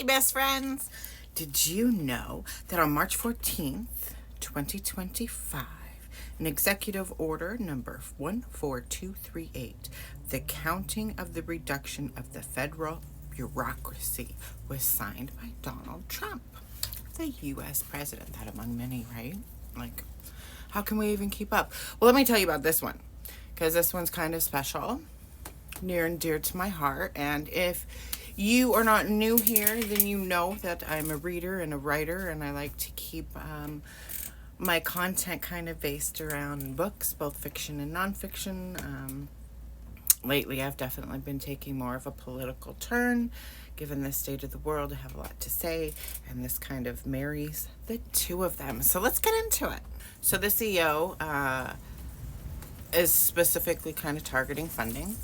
Hey, best friends! Did you know that on March 14th, 2025, an executive order number 14238, the counting of the reduction of the federal bureaucracy, was signed by Donald Trump, the U.S. president? That among many, right? Like, how can we even keep up? Well, let me tell you about this one, because this one's kind of special, near and dear to my heart. And if you are not new here, then you know that I'm a reader and a writer, and I like to keep my content kind of based around books, both fiction and nonfiction. Lately, I've definitely been taking more of a political turn. Given the state of the world, I have a lot to say, and this kind of marries the two of them. So let's get into it. So this EO is specifically kind of targeting funding.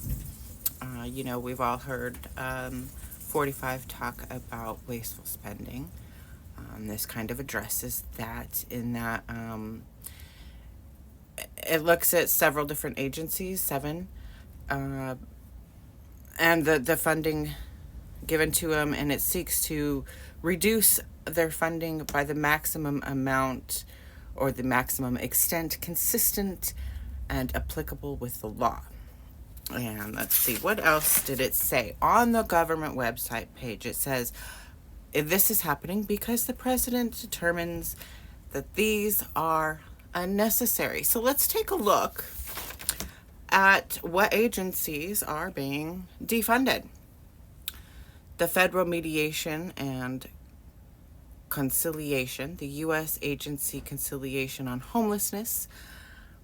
We've all heard 45 talk about wasteful spending. This kind of addresses that in that it looks at several different agencies, 7, and the funding given to them, and it seeks to reduce their funding by the maximum amount or the maximum extent consistent and applicable with the law. And let's see, what else did it say? On the government website page, it says, this is happening because the president determines that these are unnecessary. So let's take a look at what agencies are being defunded. The Federal Mediation and Conciliation, the U.S. Agency Conciliation on Homelessness,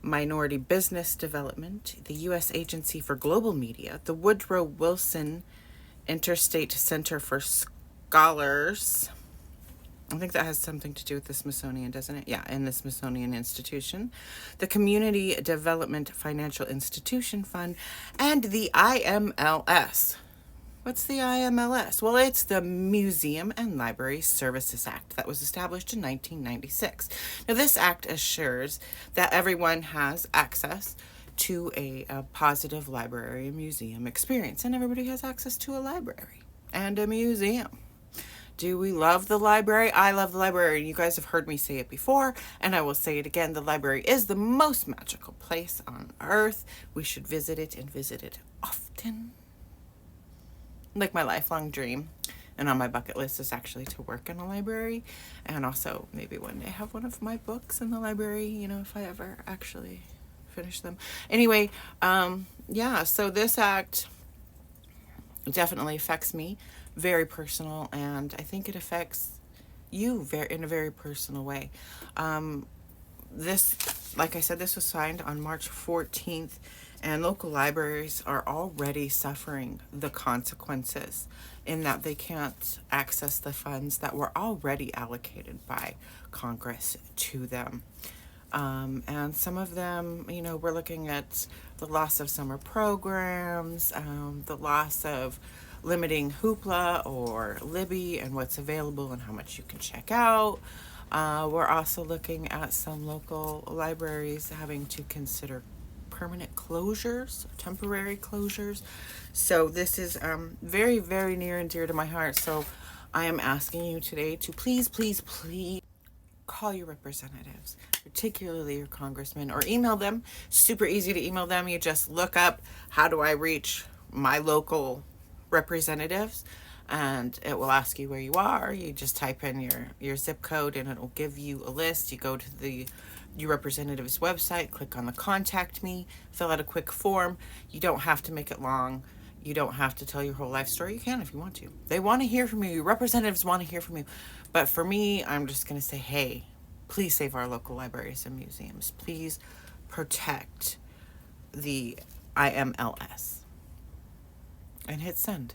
Minority Business Development, the U.S. Agency for Global Media, the Woodrow Wilson Interstate Center for Scholars. I think that has something to do with the Smithsonian, doesn't it? Yeah, in the Smithsonian Institution, the Community Development Financial Institution Fund, and the IMLS. What's the IMLS? Well, it's the Museum and Library Services Act that was established in 1996. Now, this act assures that everyone has access to a positive library and museum experience, and everybody has access to a library and a museum. Do we love the library? I love the library. You guys have heard me say it before, and I will say it again. The library is the most magical place on earth. We should visit it and visit it often. Like, my lifelong dream and on my bucket list is actually to work in a library, and also maybe one day have one of my books in the library, if I ever actually finish them. Anyway, so this act definitely affects me, very personal, and I think it affects you in a very personal way. This, like I said, this was signed on March 14th, and local libraries are already suffering the consequences in that they can't access the funds that were already allocated by Congress to them. And some of them, we're looking at the loss of summer programs, the loss of limiting Hoopla or Libby and what's available and how much you can check out. We're also looking at some local libraries having to consider permanent closures, temporary closures. So this is very, very near and dear to my heart. So I am asking you today to please, please, please call your representatives, particularly your congressmen, or email them. Super easy to email them. You just look up, how do I reach my local representatives? And it will ask you where you are. You just type in your zip code, and it will give you a list. You go to your representative's website, click on the contact me, fill out a quick form. You don't have to make it long. You don't have to tell your whole life story. You can if you want to. They want to hear from you. Your representatives want to hear from you. But for me, I'm just going to say, hey, please save our local libraries and museums. Please protect the IMLS. And hit send.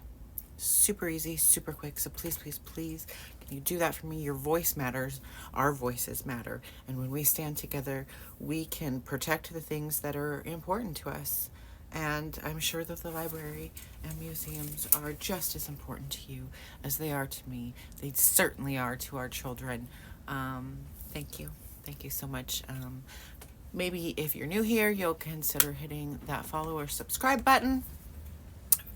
Super easy, super quick. So please, please, please, can you do that for me? Your voice matters. Our voices matter. And when we stand together, we can protect the things that are important to us. And I'm sure that the library and museums are just as important to you as they are to me. They certainly are to our children. Thank you. Thank you so much. Maybe if you're new here, you'll consider hitting that follow or subscribe button.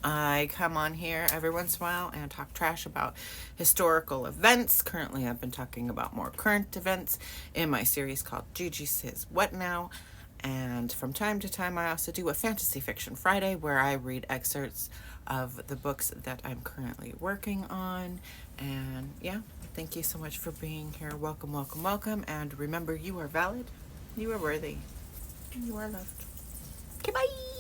I come on here every once in a while and talk trash about historical events. Currently, I've been talking about more current events in my series called Gigi Says What Now. And from time to time, I also do a Fantasy Fiction Friday where I read excerpts of the books that I'm currently working on. And yeah, thank you so much for being here. Welcome, welcome, welcome. And remember, you are valid, you are worthy, you are loved. Okay, bye.